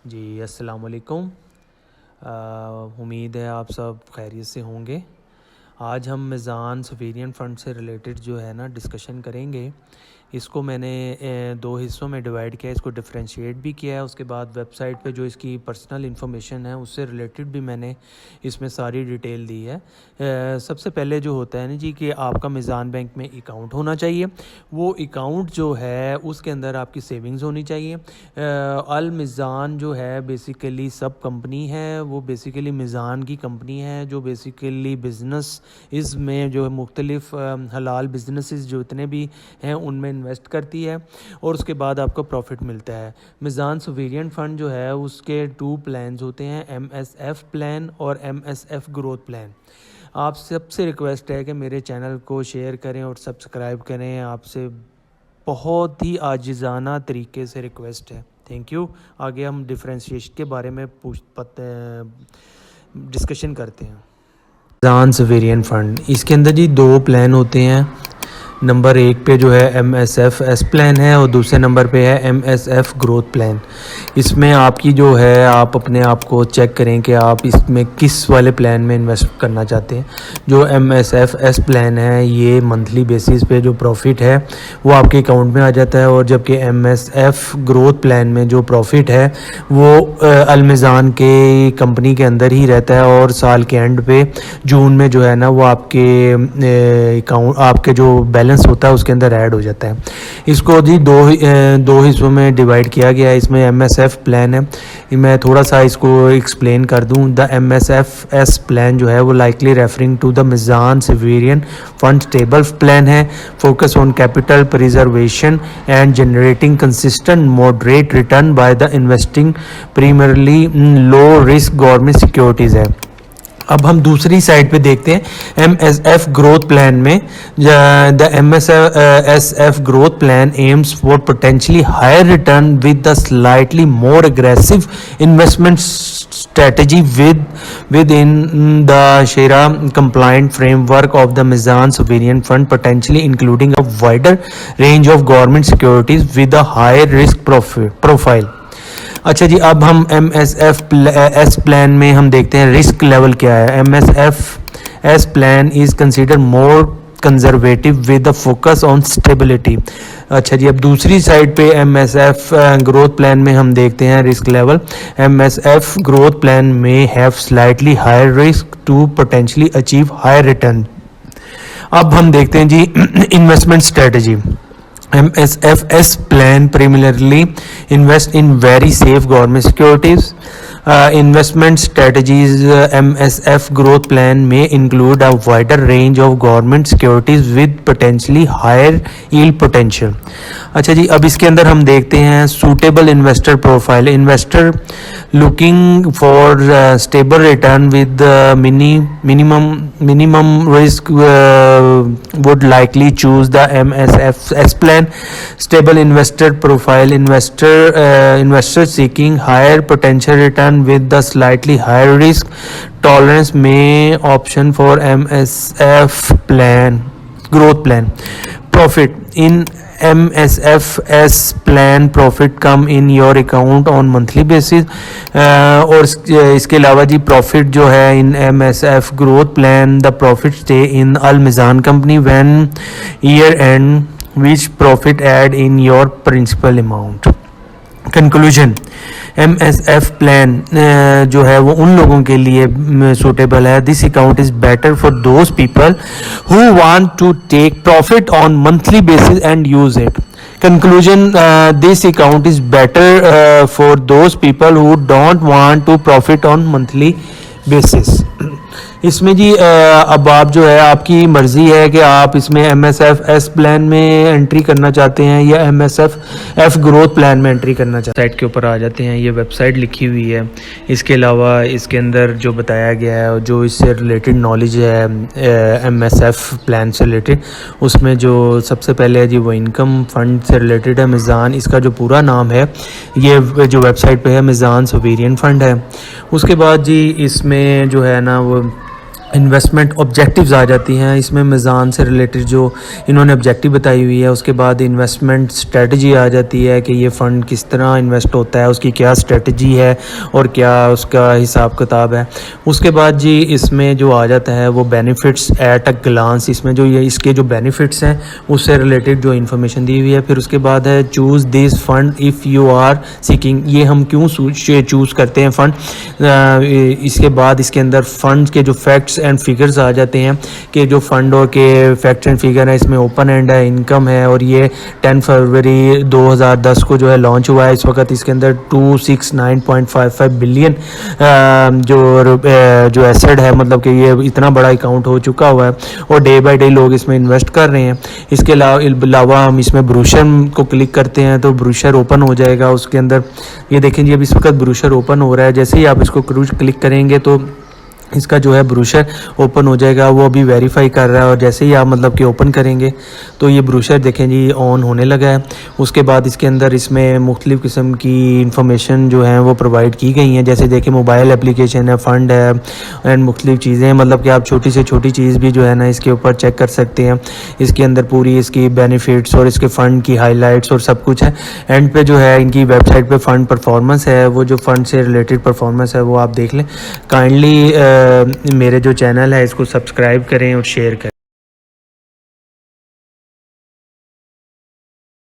जी अस्सलाम वालेकुम। उम्मीद है आप सब खैरियत से होंगे। आज हम मीज़ान सोवेरियन फ़ंड से रिलेटेड जो है ना डिस्कशन करेंगे। इसको मैंने दो हिस्सों में डिवाइड किया है, इसको डिफरेंशिएट भी किया है। उसके बाद वेबसाइट पे जो इसकी पर्सनल इन्फॉर्मेशन है उससे रिलेटेड भी मैंने इसमें सारी डिटेल दी है। सबसे पहले जो होता है ना जी कि आपका मीज़ान बैंक में अकाउंट होना चाहिए। वो अकाउंट जो है उसके अंदर आपकी सेविंग्स होनी चाहिए। अल मीज़ान जो है बेसिकली सब कंपनी है, वो बेसिकली मीज़ान की कंपनी है जो बेसिकली बिज़नेस इसमें जो है मुख्तलिफ हलाल बिजनेसेस जो इतने भी हैं उनमें इन्वेस्ट करती है और उसके बाद आपको प्रॉफिट मिलता है। मीज़ान सोवेरियन फ़ंड जो है उसके 2 प्लान्स होते हैं, MSF प्लान और MSF ग्रोथ प्लान। आप सबसे रिक्वेस्ट है कि मेरे चैनल को शेयर करें और सब्सक्राइब करें। आपसे बहुत ही आजिज़ाना तरीके से रिक्वेस्ट है। Thank you. आगे हम डिफरेंशिएशन के बारे में डिस्कशन करते हैं। मीज़ान सोवेरियन फ़ंड, इसके अंदर जी 2 प्लान होते हैं। नंबर 1 पे जो है MSF एस प्लान है और दूसरे नंबर पे है MSF ग्रोथ प्लान। इसमें आपकी जो है आप अपने आप को चेक करें कि आप इसमें किस वाले प्लान में इन्वेस्ट करना चाहते हैं। जो MSF एस प्लान है ये मंथली बेसिस पे जो प्रॉफिट है वो आपके अकाउंट में आ जाता है, और जबकि MSF ग्रोथ प्लान में जो प्रॉफिट है वो अल मीज़ान के कंपनी के अंदर ही रहता है और साल के एंड पे जून में जो है ना वो आपके अकाउंट आपके जो बैलेंस होता है उसके अंदर ऐड हो जाता है। इसको जी दो हिस्सों में डिवाइड किया गया है। इसमें MSF प्लान है, मैं थोड़ा सा इसको एक्सप्लेन कर दूं। द MSF एस प्लान जो है वो likely referring to the Meezan sovereign fund stable plan है, focus on capital preservation and generating consistent moderate return by the investing primarily low risk government securities है। अब हम दूसरी साइड पे देखते हैं MSF ग्रोथ प्लान में। The MSF growth plan aims for potentially higher return with the slightly more aggressive investment strategy within the Shera compliant framework of the Mizan Sovereign Fund, potentially including a wider range of government securities with a higher risk profile. अच्छा जी, अब हम MSF S plan में हम देखते हैं risk level क्या है। MSF S plan is consider more conservative with the focus on stability. अच्छा जी, अब दूसरी साइड पे MSF ग्रोथ प्लान में हम देखते हैं risk level. MSF growth plan में have slightly higher risk to potentially achieve higher return. अब हम देखते हैं जी investment strategy. MSF S plan primarily invest in very safe government securities. Investment strategies MSF growth plan may include a wider range of government securities with potentially higher yield potential. अच्छा जी, अब इसके अंदर हम देखते हैं suitable investor profile. Investor looking for stable return with minimum risk would likely choose the MSF S plan. Stable investor profile, investor seeking higher potential return with the slightly higher risk tolerance may option for MSF plan growth plan. Profit in MSF S plan profit come in your account on monthly basis. और इसके अलावा जी profit जो है in MSF growth plan the profit stay in Al Meezan company when year end which profit add in your principal amount. Conclusion, MSF plan जो है वो उन लोगों के लिए suitable है. This account is better for those people who want to take profit on monthly basis and use it. Conclusion, this account is better for those people who don't want to profit on monthly basis. इसमें जी अब आप जो है आपकी मर्ज़ी है कि आप इसमें MSF एस प्लान में एंट्री करना चाहते हैं या MSF एफ ग्रोथ प्लान में एंट्री करना चाहते हैं। साइट के ऊपर आ जाते हैं, ये वेबसाइट लिखी हुई है। इसके अलावा इसके अंदर जो बताया गया है जो इससे रिलेटेड नॉलेज है MSF प्लान से रिलेटेड, उसमें जो सबसे पहले है जी वो इनकम फ़ंड से रिलेटेड है। मीज़ान इसका जो पूरा नाम है ये जो वेबसाइट पे है मीज़ान सोवेरियन फ़ंड है। उसके बाद जी इसमें जो है ना वो इन्वेस्टमेंट ऑब्जेक्टिव्स आ जाती हैं। इसमें मीज़ान से रिलेटेड जो इन्होंने ऑब्जेक्टिव बताई हुई है, उसके बाद इन्वेस्टमेंट स्ट्रेटजी आ जाती है कि ये फ़ंड किस तरह इन्वेस्ट होता है, उसकी क्या स्ट्रेटजी है और क्या उसका हिसाब किताब है। उसके बाद जी इसमें जो आ जाता है वो बेनिफिट्स एट अ ग्लांस, इसमें जो ये इसके जो बेनिफिट्स हैं उससे रिलेटेड जो इन्फॉर्मेशन दी हुई है। फिर उसके बाद है choose this fund if you are seeking, ये हम क्यों चूज़ करते हैं फ़ंड। इसके बाद इसके अंदर फ़ंड के जो फैक्ट्स एंड फिगर्स आ जाते हैं कि जो फंडों के फैक्ट्स एंड फिगर है, इसमें ओपन एंड है, इनकम है, और ये 10 फरवरी 2010 को जो है लॉन्च हुआ है। इस वक्त इसके अंदर 269.55 बिलियन जो एसेट है, मतलब कि ये इतना बड़ा अकाउंट हो चुका हुआ है और डे बाय डे लोग इसमें इन्वेस्ट कर रहे हैं। इसके अलावा हम इसमें ब्रोशर को क्लिक करते हैं तो ब्रोशर ओपन हो जाएगा। उसके अंदर ये देखें जी, अब इस वक्त ब्रोशर ओपन हो रहा है। जैसे ही आप इसको क्लिक करेंगे तो इसका जो है ब्रोशर ओपन हो जाएगा। वो अभी वेरीफाई कर रहा है और जैसे ही आप मतलब कि ओपन करेंगे तो ये ब्रोशर देखें जी ऑन होने लगा है। उसके बाद इसके अंदर इसमें मुख्तलिफ़ किस्म की इंफॉर्मेशन जो है वो प्रोवाइड की गई हैं। जैसे देखें मोबाइल एप्लीकेशन है, फ़ंड है एंड मुख्तलिफ़ चीज़ें हैं, मतलब कि आप छोटी से छोटी चीज़ भी जो है ना इसके ऊपर चेक कर सकते हैं। इसके अंदर पूरी इसकी बेनिफिट्स और इसके फ़ंड की हाईलाइट्स और सब कुछ है। एंड पे जो है इनकी वेबसाइट पे फ़ंड परफॉर्मेंस है, वो जो फ़ंड से रिलेटेड परफॉर्मेंस है वो आप देख लें। काइंडली मेरे जो चैनल है इसको सब्सक्राइब करें और शेयर करें।